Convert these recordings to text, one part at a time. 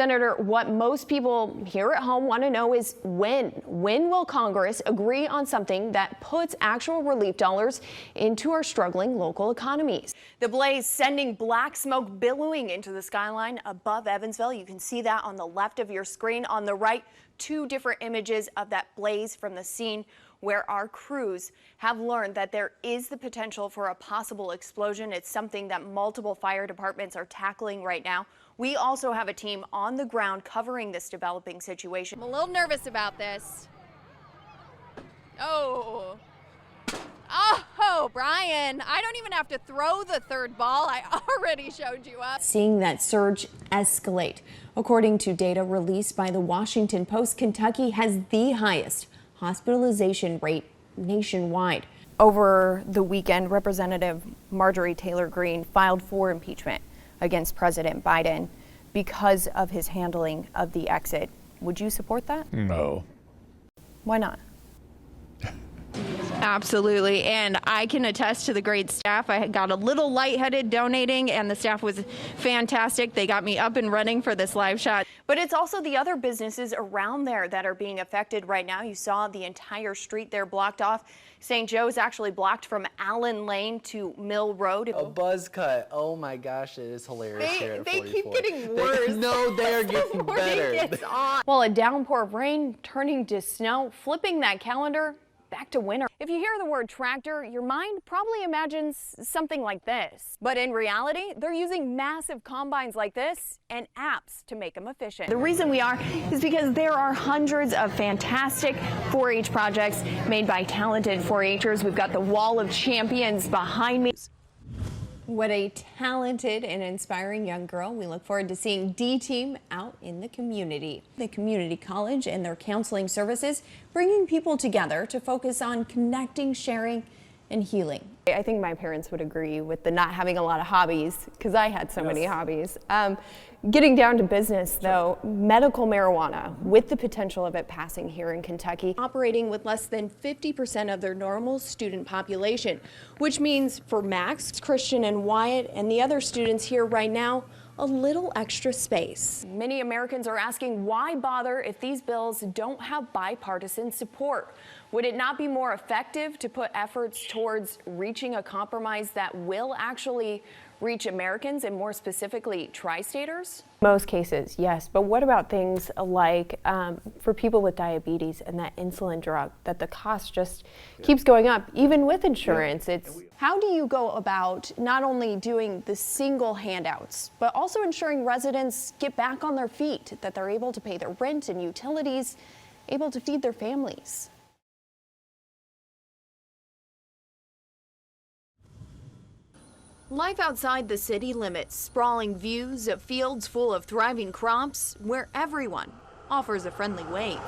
Senator, what most people here at home want to know is when will Congress agree on something that puts actual relief dollars into our struggling local economies? The blaze sending black smoke billowing into the skyline above Evansville. You can see that on the left of your screen. On the right, two different images of that blaze from the scene where our crews have learned that there is the potential for a possible explosion. It's something that multiple fire departments are tackling right now. We also have a team on the ground covering this developing situation. I'm a little nervous about this. Oh, Brian, I don't even have to throw the third ball. I already showed you up. Seeing that surge escalate. According to data released by the Washington Post, Kentucky has the highest hospitalization rate nationwide. Over the weekend, Representative Marjorie Taylor Greene filed for impeachment against President Biden because of his handling of the exit. Would you support that? No. Why not? Absolutely, and I can attest to the great staff. I got a little lightheaded donating, and the staff was fantastic. They got me up and running for this live shot. But it's also the other businesses around there that are being affected right now. You saw the entire street there blocked off. St. Joe's actually blocked from Allen Lane to Mill Road. A buzz cut. Oh my gosh, it is hilarious here at 44. They keep getting worse. No, they're getting better. Well, a downpour of rain turning to snow, flipping that calendar back to winter. If you hear the word tractor, your mind probably imagines something like this. But in reality, they're using massive combines like this and apps to make them efficient. The reason we are is because there are hundreds of fantastic 4-H projects made by talented 4-Hers. We've got the Wall of Champions behind me. What a talented and inspiring young girl. We look forward to seeing D-Team out in the community. The community college and their counseling services bringing people together to focus on connecting, sharing, and healing. I think my parents would agree with the not having a lot of hobbies, because I had so many hobbies. Getting down to business, though, medical marijuana, with the potential of it passing here in Kentucky, operating with less than 50% of their normal student population, which means for Max, Christian, and Wyatt, and the other students here right now, a little extra space. Many Americans are asking why bother if these bills don't have bipartisan support. Would it not be more effective to put efforts towards reaching a compromise that will actually reach Americans and more specifically tri-staters? Most cases, yes. But what about things like for people with diabetes and that insulin drug, that the cost just keeps going up, even with insurance? How do you go about not only doing the single handouts, but also ensuring residents get back on their feet, that they're able to pay their rent and utilities, able to feed their families? Life outside the city limits, sprawling views of fields full of thriving crops where everyone offers a friendly wave.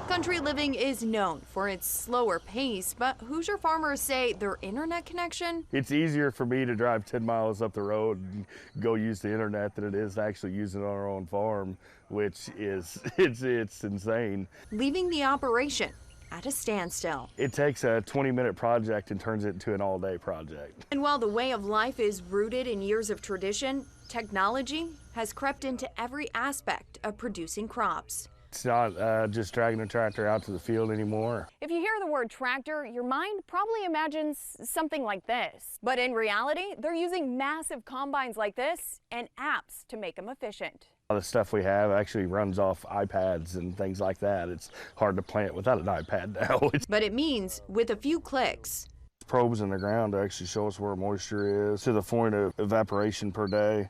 Country living is known for its slower pace, but Hoosier farmers say their internet connection? It's easier for me to drive 10 miles up the road and go use the internet than it is to actually use it on our own farm, which is, it's insane. Leaving the operation at a standstill. It takes a 20-minute project and turns it into an all-day project. And while the way of life is rooted in years of tradition, technology has crept into every aspect of producing crops. It's not just dragging a tractor out to the field anymore. If you hear the word tractor, your mind probably imagines something like this. But in reality, they're using massive combines like this and apps to make them efficient. The stuff we have actually runs off iPads and things like that. It's hard to plant without an iPad now. But it means with a few clicks. Probes in the ground to actually show us where moisture is, to the point of evaporation per day,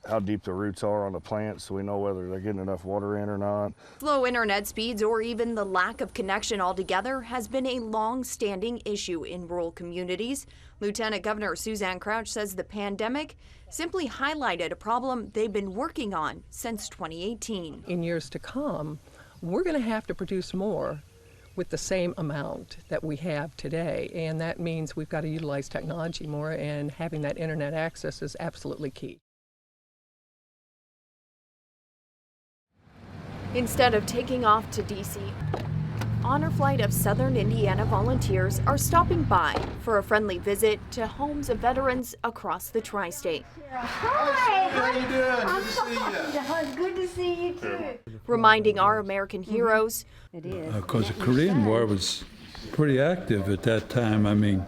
how deep the roots are on the plants so we know whether they're getting enough water in or not. Slow internet speeds or even the lack of connection altogether has been a long-standing issue in rural communities. Lieutenant Governor Suzanne Crouch says the pandemic simply highlighted a problem they've been working on since 2018. In years to come, we're going to have to produce more with the same amount that we have today, and that means we've got to utilize technology more, and having that internet access is absolutely key. Instead of taking off to D.C., honor flight of Southern Indiana volunteers are stopping by for a friendly visit to homes of veterans across the tri-state. Hi, how you doing? Good to see you. Good to see you too. Reminding our American heroes, because the Korean War was pretty active at that time,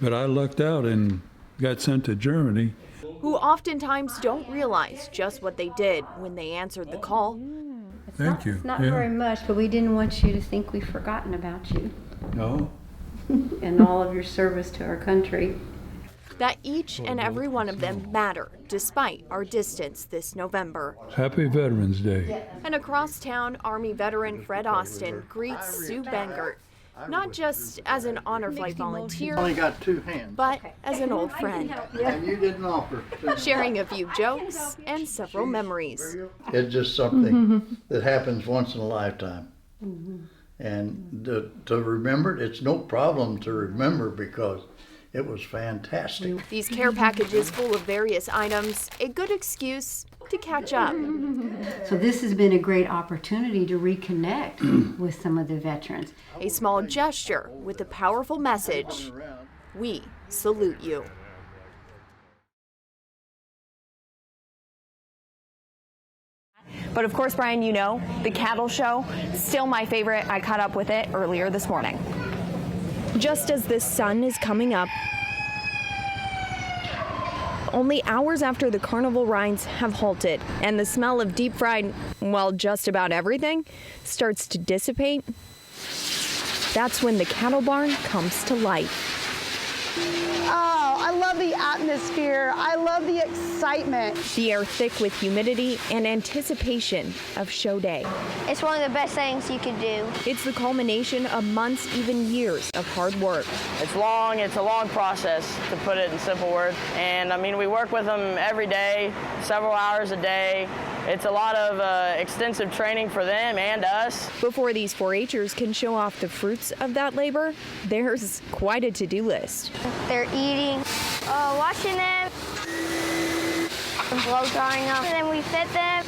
but I lucked out and got sent to Germany. who oftentimes don't realize just what they did when they answered the call. Thank you. It's not very much, but we didn't want you to think we've forgotten about you No? and all of your service to our country. That each and every one of them matter, despite our distance this November. Happy Veterans Day. And across town, Army veteran Fred Austin greets Sue Bengert, not just as an honor flight volunteer, Only got 2 hands. but as an old friend, And you didn't offer. sharing a few jokes and several memories. It's just something that happens once in a lifetime. And to remember it, it's no problem to remember because it was fantastic. These care packages full of various items, a good excuse to catch up. So this has been a great opportunity to reconnect with some of the veterans. A small gesture with a powerful message. We salute you. But of course, Brian, you know, the cattle show, still my favorite. I caught up with it earlier this morning. Just as the sun is coming up, only hours after the carnival rides have halted and the smell of deep fried, well, just about everything starts to dissipate, that's when the cattle barn comes to life. Oh, I love the atmosphere. I love the excitement. The air thick with humidity and anticipation of show day. It's one of the best things you could do. It's the culmination of months, even years of hard work. It's long, it's a long process, to put it in simple words. And I mean, we work with them every day, several hours a day. It's a lot of extensive training for them and us. Before these 4-H'ers can show off the fruits of that labor, there's quite a to-do list. They're eating, washing them, blow drying them, and then we fit them.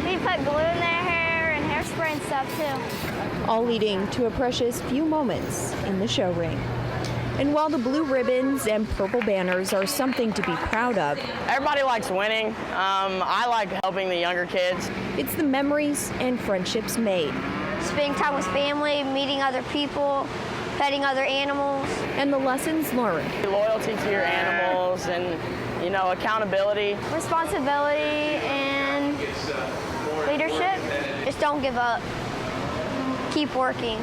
We put glue in their hair and hairspray and stuff too. All leading to a precious few moments in the show ring. And while the blue ribbons and purple banners are something to be proud of, Everybody likes winning. I like helping the younger kids. it's the memories and friendships made, Spending time with family, meeting other people, petting other animals. and the lessons learned. Loyalty to your animals and, you know, accountability. Responsibility and leadership. Just don't give up. Keep working.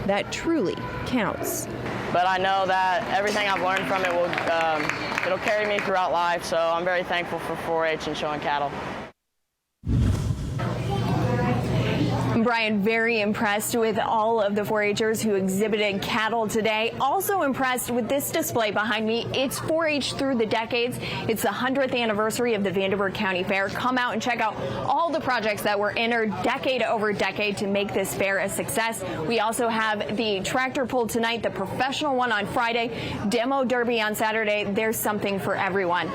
That truly counts. But I know that everything I've learned from it will it'll carry me throughout life, so I'm very thankful for 4-H and showing cattle. Brian, very impressed with all of the 4-H'ers who exhibited cattle today. Also impressed with this display behind me. It's 4-H through the decades. It's the 100th anniversary of the Vanderburgh County Fair. Come out and check out all the projects that were entered decade over decade to make this fair a success. We also have the tractor pull tonight, the professional one on Friday, demo derby on Saturday. There's something for everyone.